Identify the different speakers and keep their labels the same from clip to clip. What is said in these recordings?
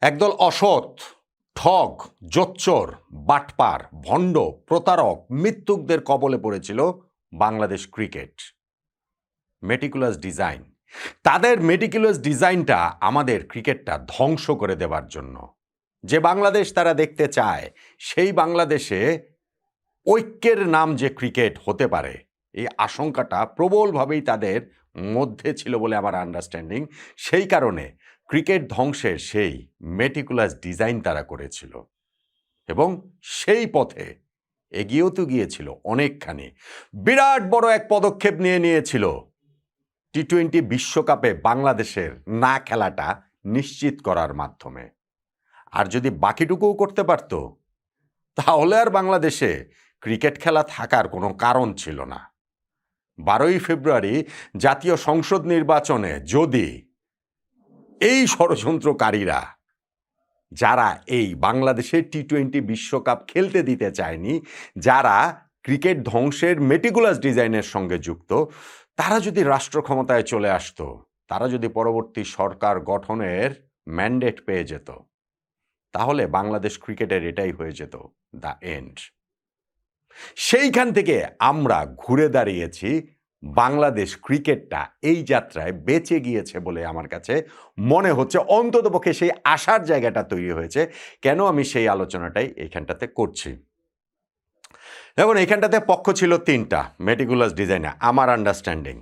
Speaker 1: একদল অসৎ, ঠগ, জোচ্চোর, বাটপার, ভণ্ড, প্রতারক, মিথ্যুকদের কবলে পড়েছিল বাংলাদেশ ক্রিকেট। মেটিকুলাস ডিজাইন, তাদের মেটিকুলাস ডিজাইনটা আমাদের ক্রিকেটটা ধ্বংস করে দেবার জন্য। যে বাংলাদেশ তারা দেখতে চায়, সেই বাংলাদেশে ঐক্যের নাম যে ক্রিকেট হতে পারে, এই আশঙ্কাটা প্রবলভাবেই তাদের মধ্যে ছিল বলে আমার আন্ডারস্ট্যান্ডিং। সেই কারণে ক্রিকেট ধ্বংসের সেই মেটিকুলাস ডিজাইন তারা করেছিল এবং সেই পথে এগিয়েও তো গিয়েছিল অনেকখানি। বিরাট বড় এক পদক্ষেপ নিয়েছিল টি-20 বিশ্বকাপে বাংলাদেশের না খেলাটা নিশ্চিত করার মাধ্যমে। আর যদি বাকিটুকুও করতে পারত, তাহলে আর বাংলাদেশে ক্রিকেট খেলা থাকার কোনো কারণ ছিল না। 12ই ফেব্রুয়ারি জাতীয় সংসদ নির্বাচনে যদি এই ষড়যন্ত্রকারীরা, যারা এই বাংলাদেশের টি-20 বিশ্বকাপ খেলতে দিতে চায়নি, যারা ক্রিকেট ধ্বংসের মেটিকুলাস ডিজাইনের সঙ্গে যুক্ত, তারা যদি রাষ্ট্র ক্ষমতায় চলে আসতো, তারা যদি পরবর্তী সরকার গঠনের ম্যান্ডেট পেয়ে যেত, তাহলে বাংলাদেশ ক্রিকেটের এটাই হয়ে যেত দ্য এন্ড। সেইখান থেকে আমরা ঘুরে দাঁড়িয়েছি, বাংলাদেশ ক্রিকেটটা এই যাত্রায় বেঁচে গিয়েছে বলে আমার কাছে মনে হচ্ছে। অন্ততপক্ষে সেই আশার জায়গাটা তৈরি হয়েছে। কেন আমি সেই আলোচনাটাই এইখানটাতে করছি? এখন এইখানটাতে পক্ষ ছিল 3টা মেটিকুলাস ডিজাইনে আমার আন্ডারস্ট্যান্ডিং।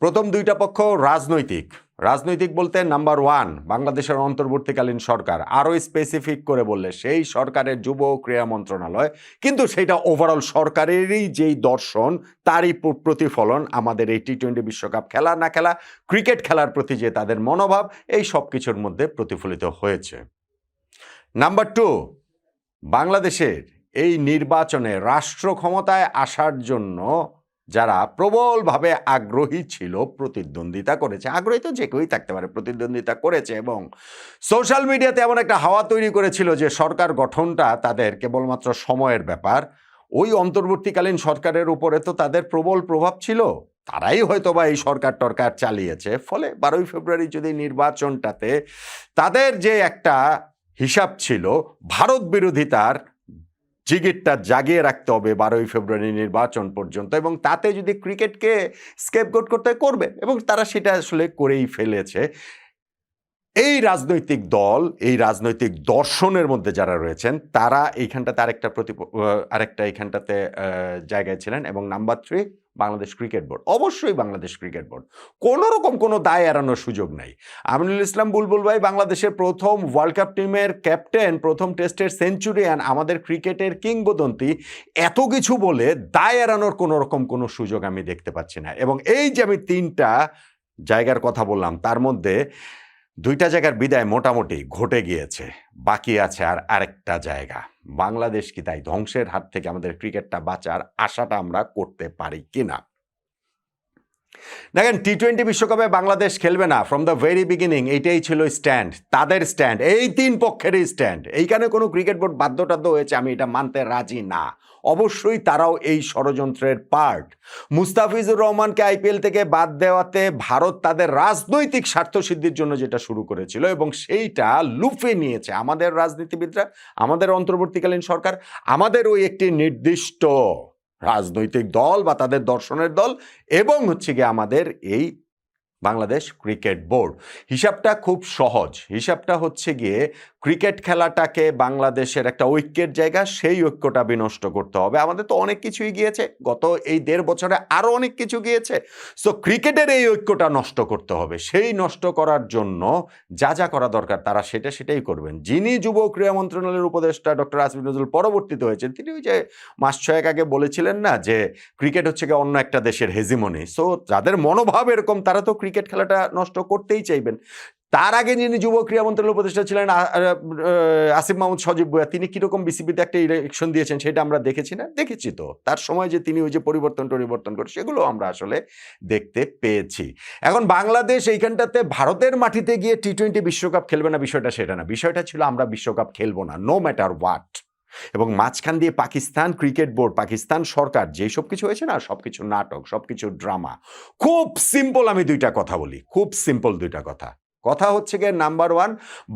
Speaker 1: প্রথম 2টা পক্ষ রাজনৈতিক বলতে নাম্বার 1 বাংলাদেশের অন্তর্বর্তীকালীন সরকার, আরও স্পেসিফিক করে বললে সেই সরকারের যুব ও ক্রীড়া মন্ত্রণালয়। কিন্তু সেটা ওভারঅল সরকারেরই যেই দর্শন, তারই প্রতিফলন আমাদের এই টি-20 বিশ্বকাপ খেলা না খেলা, ক্রিকেট খেলার প্রতি যে তাদের মনোভাব, এই সব কিছুর মধ্যে প্রতিফলিত হয়েছে। নাম্বার 2, বাংলাদেশের এই নির্বাচনে রাষ্ট্র ক্ষমতায় আসার জন্য যারা প্রবলভাবে আগ্রহী ছিল, প্রতিদ্বন্দ্বিতা করেছে, আগ্রহী তো যে কেউই থাকতে পারে, প্রতিদ্বন্দ্বিতা করেছে এবং সোশ্যাল মিডিয়াতে এমন একটা হাওয়া তৈরি করেছিল যে সরকার গঠনটা তাদের কেবলমাত্র সময়ের ব্যাপার। ওই অন্তর্বর্তীকালীন সরকারের উপরে তো তাদের প্রবল প্রভাব ছিল, তারাই হয়তো বা এই সরকার চালিয়েছে। ফলে 12ই ফেব্রুয়ারি যদি নির্বাচনটাতে তাদের যে একটা হিসাব ছিল, ভারত বিরোধিতার জিগিরটা জাগিয়ে রাখতে হবে 12ই ফেব্রুয়ারি নির্বাচন পর্যন্ত, এবং তাতে যদি ক্রিকেটকে স্কেপগোট করতে করবে, এবং তারা সেটা আসলে করেই ফেলেছে। এই রাজনৈতিক দল, এই রাজনৈতিক দর্শনের মধ্যে যারা রয়েছেন, তারা এইখানটাতে আরেকটা এইখানটাতে জায়গায় ছিলেন। এবং নাম্বার 3 বাংলাদেশ ক্রিকেট বোর্ড, অবশ্যই বাংলাদেশ ক্রিকেট বোর্ড, কোনো রকম কোনো দায় এড়ানোর সুযোগ নাই। আমিনুল ইসলাম বুলবুল ভাই বাংলাদেশের প্রথম ওয়ার্ল্ড কাপ টিমের ক্যাপ্টেন, প্রথম টেস্টের সেঞ্চুরিয়ান, আমাদের ক্রিকেটের কিংবদন্তি, এত কিছু বলে দায় এড়ানোর কোনো রকম কোনো সুযোগ আমি দেখতে পাচ্ছি না। এবং এই যে আমি 3টা জায়গার কথা বললাম, তার মধ্যে 2টা জায়গার বিদায় মোটামুটি ঘটে গিয়েছে, বাকি আছে আরেকটা জায়গা। বাংলাদেশ কি তাই ধ্বংসের হাত থেকে আমাদের ক্রিকেটটা বাঁচার আশাটা আমরা করতে পারি কিনা? দেখেন, টি-20 বিশ্বকাপে বাংলাদেশ খেলবে না ফ্রম দ্য ভেরি বিগিনিং, এইটাই ছিল স্ট্যান্ড, তাদের স্ট্যান্ড, এই 3 পক্ষেরই স্ট্যান্ড। এইখানে কোনো ক্রিকেট বোর্ড বাধ্যটাধ্য হয়েছে আমি এটা মানতে রাজি না। অবশ্যই তারাও এই ষড়যন্ত্রের পার্ট। মুস্তাফিজুর রহমানকে আইপিএল থেকে বাদ দেওয়াতে ভারত তাদের রাজনৈতিক স্বার্থসিদ্ধির জন্য যেটা শুরু করেছিল, এবং সেইটা লুফে নিয়েছে আমাদের রাজনীতিবিদরা, আমাদের অন্তর্বর্তীকালীন সরকার, আমাদের ওই একটি নির্দিষ্ট রাজনৈতিক দল বা তাদের দর্শনের দল, এবং হচ্ছে গিয়ে আমাদের এই বাংলাদেশ ক্রিকেট বোর্ড। হিসাবটা খুব সহজ। হিসাবটা হচ্ছে গিয়ে ক্রিকেট খেলাটাকে বাংলাদেশের একটা ঐক্যের জায়গা, সেই ঐক্যটা বিনষ্ট করতে হবে। আমাদের তো অনেক কিছুই গিয়েছে, গত এই 1.5 বছরে আরও অনেক কিছু গিয়েছে। সো ক্রিকেটের এই ঐক্যটা নষ্ট করতে হবে। সেই নষ্ট করার জন্য যা করা দরকার তারা সেটাই করবেন। যিনি যুব ক্রীড়া মন্ত্রণালয়ের উপদেষ্টা ডক্টর আসিফ নজরুল পরবর্তীতে হয়েছেন, তিনি ওই যে মাস 6 আগে বলেছিলেন না যে ক্রিকেট হচ্ছে গিয়ে অন্য একটা দেশের হেজিমনি। সো যাদের মনোভাব এরকম, তারা তো ক্রিকেট খেলাটা নষ্ট করতেই চাইবেন। তার আগে যিনি যুব ক্রীড়া মন্ত্রণালয়ের উপদেষ্টা ছিলেন আসিফ মাহমুদ সজীব ভুঁইয়া, তিনি কিরকম বিসিবিতে একটা ইলেকশন দিয়েছেন সেটা আমরা দেখেছি না? দেখেছি তো। তার সময় যে তিনি ওই যে পরিবর্তন করে, সেগুলো আমরা আসলে দেখতে পেয়েছি। এখন বাংলাদেশ এইখানটাতে ভারতের মাটিতে গিয়ে টি-20 বিশ্বকাপ খেলবে না, বিষয়টা সেটা না। বিষয়টা ছিল আমরা বিশ্বকাপ খেলবো না, নো ম্যাটার হোয়াট। এবং মাঝখান দিয়ে পাকিস্তান ক্রিকেট বোর্ড, পাকিস্তান সরকার, যেই সব কিছু হয়েছে না, সবকিছু নাটক, সবকিছু ড্রামা। খুব সিম্পল আমি 2টা কথা বলি, খুব সিম্পল 2টা কথা। কথা হচ্ছে গিয়ে নাম্বার ওয়ান,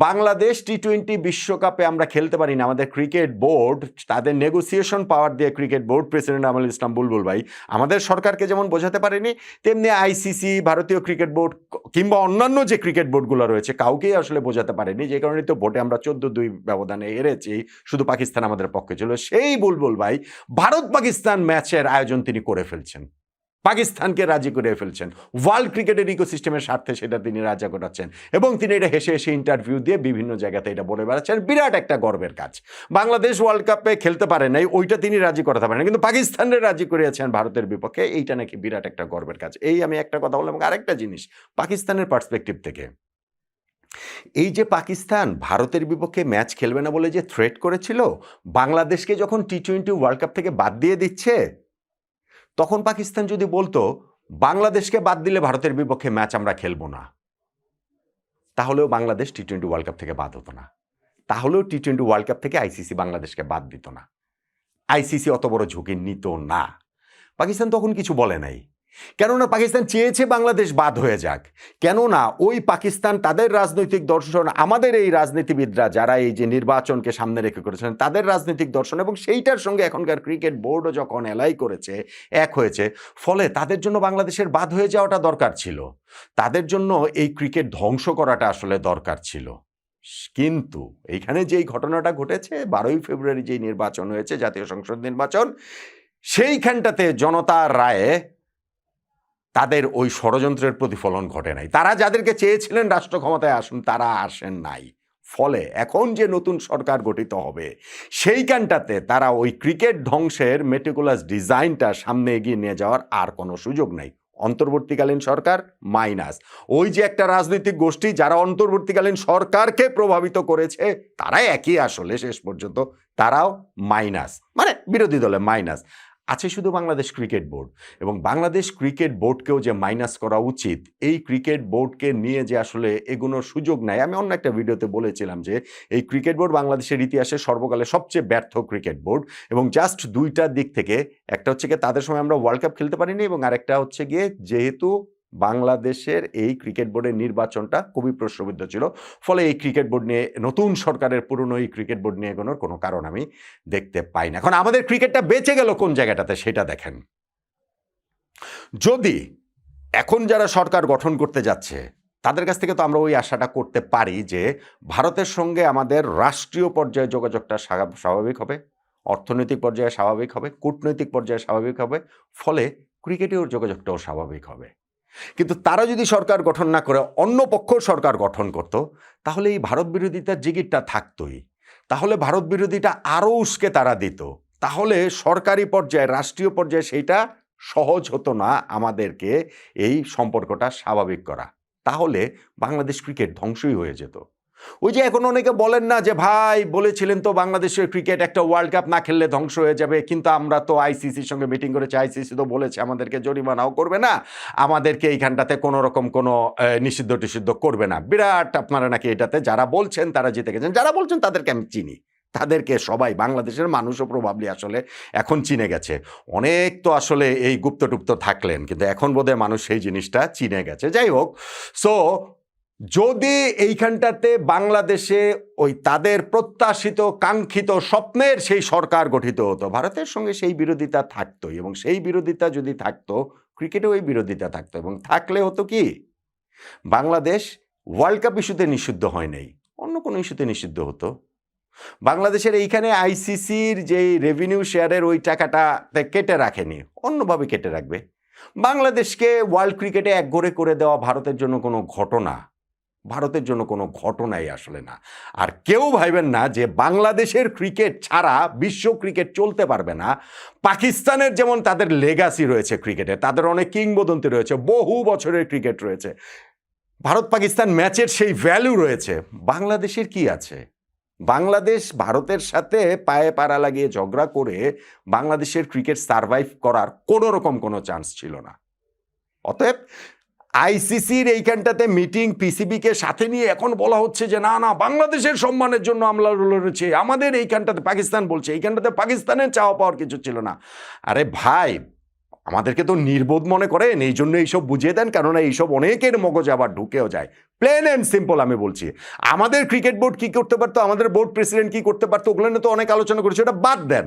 Speaker 1: বাংলাদেশ টি-20 বিশ্বকাপে আমরা খেলতে পারি না। আমাদের ক্রিকেট বোর্ড তাদের নেগোসিয়েশন পাওয়ার দিয়ে ক্রিকেট বোর্ড প্রেসিডেন্ট আমল ইসলাম বুলবুল ভাই আমাদের সরকারকে যেমন বোঝাতে পারেনি, তেমনি আইসিসি, ভারতীয় ক্রিকেট বোর্ড কিংবা অন্যান্য যে ক্রিকেট বোর্ডগুলো রয়েছে কাউকেই আসলে বোঝাতে পারেনি। যে কারণে তো ভোটে আমরা 14-2 ব্যবধানে হেরেছি, শুধু পাকিস্তান আমাদের পক্ষে ছিল। সেই বুলবুল ভাই ভারত পাকিস্তান ম্যাচের আয়োজন তিনি করে ফেলছেন, পাকিস্তানকে রাজি করে ফেলছেন, ওয়ার্ল্ড ক্রিকেটের ইকোসিস্টেমের স্বার্থে সেটা তিনি রাজা করাচ্ছেন এবং তিনি এটা হেসে হেসে ইন্টারভিউ দিয়ে বিভিন্ন জায়গাতে এটা বলে বেড়াচ্ছেন। বিরাট একটা গর্বের কাজ। বাংলাদেশ ওয়ার্ল্ড কাপে খেলতে পারে নাই, ওইটা তিনি রাজি করাতে পারেন, কিন্তু পাকিস্তানের রাজি করিয়েছেন ভারতের বিপক্ষে, এইটা নাকি বিরাট একটা গর্বের কাজ। এই আমি একটা কথা বললাম। এবং আরেকটা জিনিস পাকিস্তানের পার্সপেক্টিভ থেকে, এই যে পাকিস্তান ভারতের বিপক্ষে ম্যাচ খেলবে না বলে যে থ্রেট করেছিল, বাংলাদেশকে যখন টি-20 ওয়ার্ল্ড কাপ থেকে বাদ দিয়ে দিচ্ছে, তখন পাকিস্তান যদি বলতো বাংলাদেশকে বাদ দিলে ভারতের বিপক্ষে ম্যাচ আমরা খেলবো না, তাহলেও বাংলাদেশ টি-20 ওয়ার্ল্ড কাপ থেকে বাদ হতো না, তাহলেও টি-20 ওয়ার্ল্ড কাপ থেকে আইসিসি বাংলাদেশকে বাদ দিত না, আইসিসি অত বড় ঝুঁকি নিত না। পাকিস্তান তখন কিছু বলে নাই, কেননা পাকিস্তান চেয়েছে বাংলাদেশ বাদ হয়ে যাক। কেননা ওই পাকিস্তান তাদের রাজনৈতিক দর্শন, আমাদের এই রাজনীতিবিদরা যারা এই যে নির্বাচনকে সামনে রেখে করেছেন তাদের রাজনৈতিক দর্শন এবং সেইটার সঙ্গে এখনকার ক্রিকেট বোর্ডও যখন এলাই করেছে, এক হয়েছে, ফলে তাদের জন্য বাংলাদেশের বাদ হয়ে যাওয়াটা দরকার ছিল, তাদের জন্য এই ক্রিকেট ধ্বংস করাটা আসলে দরকার ছিল। কিন্তু এইখানে যেই ঘটনাটা ঘটেছে, 12ই ফেব্রুয়ারি যেই নির্বাচন হয়েছে, জাতীয় সংসদ নির্বাচন, সেইখানটাতে জনতার রায়ে তাদের ওই ষড়যন্ত্রের প্রতিফলন ঘটে নাই। তারা যাদেরকে চেয়েছিলেন রাষ্ট্র ক্ষমতায় আসুন, তারা আসেন নাই। ফলে এখন যে নতুন সরকার গঠিত হবে, সেইখানটাতে তারা ওই ক্রিকেট ধ্বংসের মেটিকুলাস ডিজাইনটা সামনে এগিয়ে নিয়ে যাওয়ার আর কোনো সুযোগ নাই। অন্তর্বর্তীকালীন সরকার মাইনাস, ওই যে একটা রাজনৈতিক গোষ্ঠী যারা অন্তর্বর্তীকালীন সরকারকে প্রভাবিত করেছে, তারাই একই আসলে শেষ পর্যন্ত, তারাও মাইনাস, মানে বিরোধী দলে মাইনাস। আছে শুধু বাংলাদেশ ক্রিকেট বোর্ড, এবং বাংলাদেশ ক্রিকেট বোর্ডকেও যে মাইনাস করা উচিত, এই ক্রিকেট বোর্ডকে নিয়ে যে আসলে এগুনোর সুযোগ নাই। আমি অন্য একটা ভিডিওতে বলেছিলাম যে এই ক্রিকেট বোর্ড বাংলাদেশের ইতিহাসে সর্বকালে সবচেয়ে ব্যর্থ ক্রিকেট বোর্ড, এবং জাস্ট দুইটা দিক থেকে, একটা হচ্ছে গিয়ে তাদের সময় আমরা ওয়ার্ল্ড কাপ খেলতে পারিনি, এবং আরেকটা হচ্ছে গিয়ে যেহেতু বাংলাদেশের এই ক্রিকেট বোর্ডের নির্বাচনটা খুবই প্রশ্নবিদ্ধ ছিল, ফলে এই ক্রিকেট বোর্ড নিয়ে, নতুন সরকারের পুরনো এই ক্রিকেট বোর্ড নিয়ে এগোনোর কোনো কারণ আমি দেখতে পাই না। এখন আমাদের ক্রিকেটটা বেঁচে গেল কোন জায়গাটাতে সেটা দেখেন। যদি এখন যারা সরকার গঠন করতে যাচ্ছে তাদের কাছ থেকে তো আমরা ওই আশাটা করতে পারি যে ভারতের সঙ্গে আমাদের রাষ্ট্রীয় পর্যায়ে যোগাযোগটা স্বাভাবিক হবে, অর্থনৈতিক পর্যায়ে স্বাভাবিক হবে, কূটনৈতিক পর্যায়ে স্বাভাবিক হবে, ফলে ক্রিকেটেও যোগাযোগটাও স্বাভাবিক হবে। কিন্তু তারা যদি সরকার গঠন না করে অন্য পক্ষ সরকার গঠন করত, তাহলে এই ভারত বিরোধিতার জিগিরটা থাকতই, তাহলে ভারত বিরোধিতা আরও উস্কে তারা দিত, তাহলে সরকারি পর্যায়ে, রাষ্ট্রীয় পর্যায়ে সেইটা সহজ হতো না আমাদেরকে এই সম্পর্কটা স্বাভাবিক করা, তাহলে বাংলাদেশ ক্রিকেট ধ্বংসই হয়ে যেত। ওই যে এখন অনেকে বলেন না যে ভাই বলেছিলেন তো বাংলাদেশের ক্রিকেট একটা ওয়ার্ল্ড কাপ না খেললে ধ্বংস হয়ে যাবে, কিন্তু আমরা তো আইসিসির সঙ্গে মিটিং করেছি, আইসিসি তো বলেছে আমাদেরকে জরিমানাও করবে না, আমাদেরকে এইখানটাতে কোনো রকম কোনো নিষিদ্ধ টিষিদ্ধ করবে না। বিরাট আপনারা নাকি এটাতে যারা বলছেন তারা জিতে গেছেন, যারা বলছেন তাদেরকে আমি চিনি, তাদেরকে সবাই বাংলাদেশের মানুষও প্রবাবলি আসলে এখন চিনে গেছে। অনেক তো আসলে এই গুপ্তটুপ্ত থাকলেন, কিন্তু এখন বোধহয় মানুষ সেই জিনিসটা চিনে গেছে। যাই হোক, সো যদি এইখানটাতে বাংলাদেশে ওই তাদের প্রত্যাশিত কাঙ্ক্ষিত স্বপ্নের সেই সরকার গঠিত হতো, ভারতের সঙ্গে সেই বিরোধিতা থাকতোই, এবং সেই বিরোধিতা যদি থাকতো, ক্রিকেটেও এই বিরোধিতা থাকতো, এবং থাকলে হতো কি, বাংলাদেশ ওয়ার্ল্ড কাপ ইস্যুতে নিষিদ্ধ হয় নাই, অন্য কোনো ইস্যুতে নিষিদ্ধ হতো। বাংলাদেশের এইখানে আইসিসির যে রেভিনিউ শেয়ারের ওই টাকাটা কেটে রাখেনি, অন্যভাবে কেটে রাখবে। বাংলাদেশকে ওয়ার্ল্ড ক্রিকেটে একঘরে করে দেওয়া ভারতের জন্য কোনো ঘটনা, ভারতের জন্য কোনো ঘটনাই আসলে না। আর কেউ ভাইবেন না যে বাংলাদেশের ক্রিকেট ছাড়া বিশ্ব ক্রিকেট চলতে পারবে না। পাকিস্তানের যেমন তাদের লেগাসি রয়েছে ক্রিকেটে, তাদের অনেক কিংবদন্তি রয়েছে, বহু বছরের ক্রিকেট রয়েছে, ভারত পাকিস্তান ম্যাচের সেই ভ্যালু রয়েছে, বাংলাদেশের কি আছে? বাংলাদেশ ভারতের সাথে পায়ে পাড়া লাগিয়ে ঝগড়া করে বাংলাদেশের ক্রিকেট সারভাইভ করার কোনো রকম কোনো চান্স ছিল না। অতএব আইসিসির এইখানটাতে মিটিং, পিসিবিকে সাথে নিয়ে এখন বলা হচ্ছে যে না না বাংলাদেশের সম্মানের জন্য আমরা লড়েছি, আমাদের এইখানটাতে, পাকিস্তান বলছে এইখানটাতে পাকিস্তানের চাওয়া পাওয়ার কিছু ছিল না। আরে ভাই, আমাদেরকে তো নির্বোধ মনে করেন, এই জন্য এইসব বুঝিয়ে দেন, কেননা এইসব অনেকের মগজে আবার ঢুকেও যায়। প্লেন অ্যান্ড সিম্পল আমি বলছি, আমাদের ক্রিকেট বোর্ড কি করতে পারতো, আমাদের বোর্ড প্রেসিডেন্ট কি করতে পারতো, ওগুলো নিয়ে তো অনেক আলোচনা করেছে, ওটা বাদ দেন।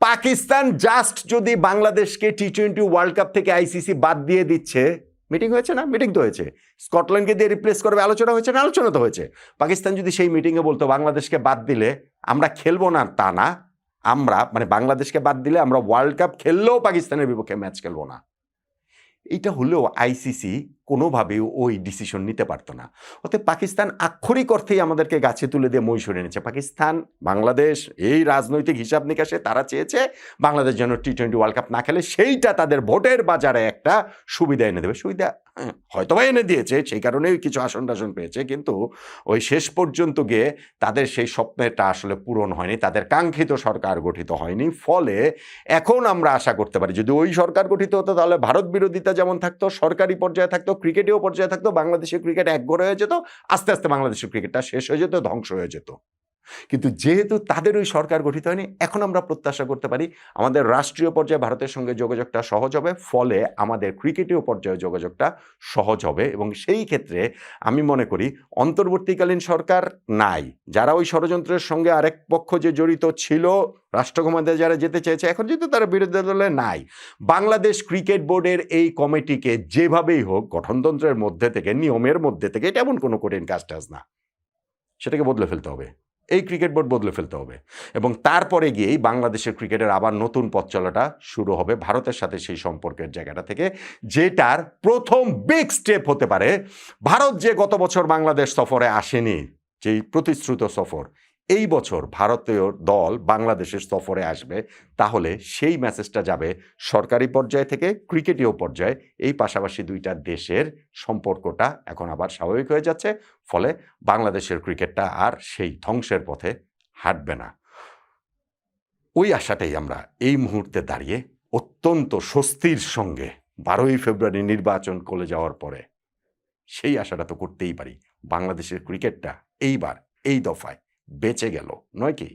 Speaker 1: পাকিস্তান জাস্ট যদি বাংলাদেশকে T20 ওয়ার্ল্ড কাপ থেকে আইসিসি বাদ দিয়ে দিচ্ছে, মিটিং হয়েছে না? মিটিং তো হয়েছে। স্কটল্যান্ডকে দিয়ে রিপ্লেস করবে, আলোচনা হয়েছে না? আলোচনা তো হয়েছে। পাকিস্তান যদি সেই মিটিংয়ে বলতো বাংলাদেশকে বাদ দিলে আমরা খেলবো না, তা না, আমরা মানে বাংলাদেশকে বাদ দিলে আমরা ওয়ার্ল্ড কাপ খেললেও পাকিস্তানের বিপক্ষে ম্যাচ খেলবো না, এটা হলেও আইসিসি কোনোভাবেও ওই ডিসিশন নিতে পারতো না। অতএব পাকিস্তান আক্ষরিক অর্থেই আমাদেরকে গাছে তুলে দিয়ে মই সরে এনেছে। পাকিস্তান, বাংলাদেশ এই রাজনৈতিক হিসাব নিকাশে তারা চেয়েছে বাংলাদেশ যেন T20 ওয়ার্ল্ড কাপ না খেলে, সেইটা তাদের ভোটের বাজারে একটা সুবিধা এনে দেবে। সুবিধা হয়তো বা এনে দিয়েছে, সেই কারণেই কিছু আসন টাসন পেয়েছে, কিন্তু ওই শেষ পর্যন্ত গিয়ে তাদের সেই স্বপ্নটা আসলে পূরণ হয়নি, তাদের কাঙ্ক্ষিত সরকার গঠিত হয়নি। ফলে এখন আমরা আশা করতে পারি যদি ওই সরকার গঠিত হতো তাহলে ভারত বিরোধিতা যেমন থাকতো, সরকারি পর্যায়ে থাকতো, ক্রিকেটেও পর্যায়ে থাকতো, বাংলাদেশের ক্রিকেট একঘরে হয়ে যেত, আস্তে আস্তে বাংলাদেশের ক্রিকেটটা শেষ হয়ে যেত, ধ্বংস হয়ে যেত। কিন্তু যেহেতু তাদের ওই সরকার গঠিত হয়নি, এখন আমরা প্রত্যাশা করতে পারি আমাদের রাষ্ট্রীয় পর্যায়ে ভারতের সঙ্গে যোগাযোগটা সহজ হবে, ফলে আমাদের ক্রিকেটীয় পর্যায়ে যোগাযোগটা সহজ হবে। এবং সেই ক্ষেত্রে আমি মনে করি অন্তর্বর্তীকালীন সরকার নাই, যারা ওই ষড়যন্ত্রের সঙ্গে আরেক পক্ষ যে জড়িত ছিল, রাষ্ট্রক্ষমতায় যারা যেতে চেয়েছে, এখন যেহেতু তারা বিরোধী দলে নাই, বাংলাদেশ ক্রিকেট বোর্ডের এই কমিটিকে যেভাবেই হোক গঠনতন্ত্রের মধ্যে থেকে, নিয়মের মধ্যে থেকে, এটা এমন কোনো কঠিন কাজ না, সেটাকে বদলে ফেলতে হবে। এই ক্রিকেট বোর্ড বদলে ফেলতে হবে এবং তারপরে গিয়েই বাংলাদেশের ক্রিকেটের আবার নতুন পথ চলাটা শুরু হবে ভারতের সাথে সেই সম্পর্কের জায়গাটা থেকে, যেটার প্রথম বিগ স্টেপ হতে পারে ভারত যে গত বছর বাংলাদেশ সফরে আসেনি, যেই প্রতিশ্রুত সফর, এই বছর ভারতীয় দল বাংলাদেশের সফরে আসবে, তাহলে সেই মেসেজটা যাবে সরকারি পর্যায় থেকে ক্রিকেটীয় পর্যায়ে। এই পাশাপাশি দুইটা দেশের সম্পর্কটা এখন আবার স্বাভাবিক হয়ে যাচ্ছে, ফলে বাংলাদেশের ক্রিকেটটা আর সেই ধ্বংসের পথে হাঁটবে না। ওই আশাটাই আমরা এই মুহূর্তে দাঁড়িয়ে অত্যন্ত স্বস্তির সঙ্গে 12ই ফেব্রুয়ারি নির্বাচন করে যাওয়ার পরে সেই আশাটা তো করতেই পারি, বাংলাদেশের ক্রিকেটটা এইবার এই দফায় বেঁচে গেল, নয় কি?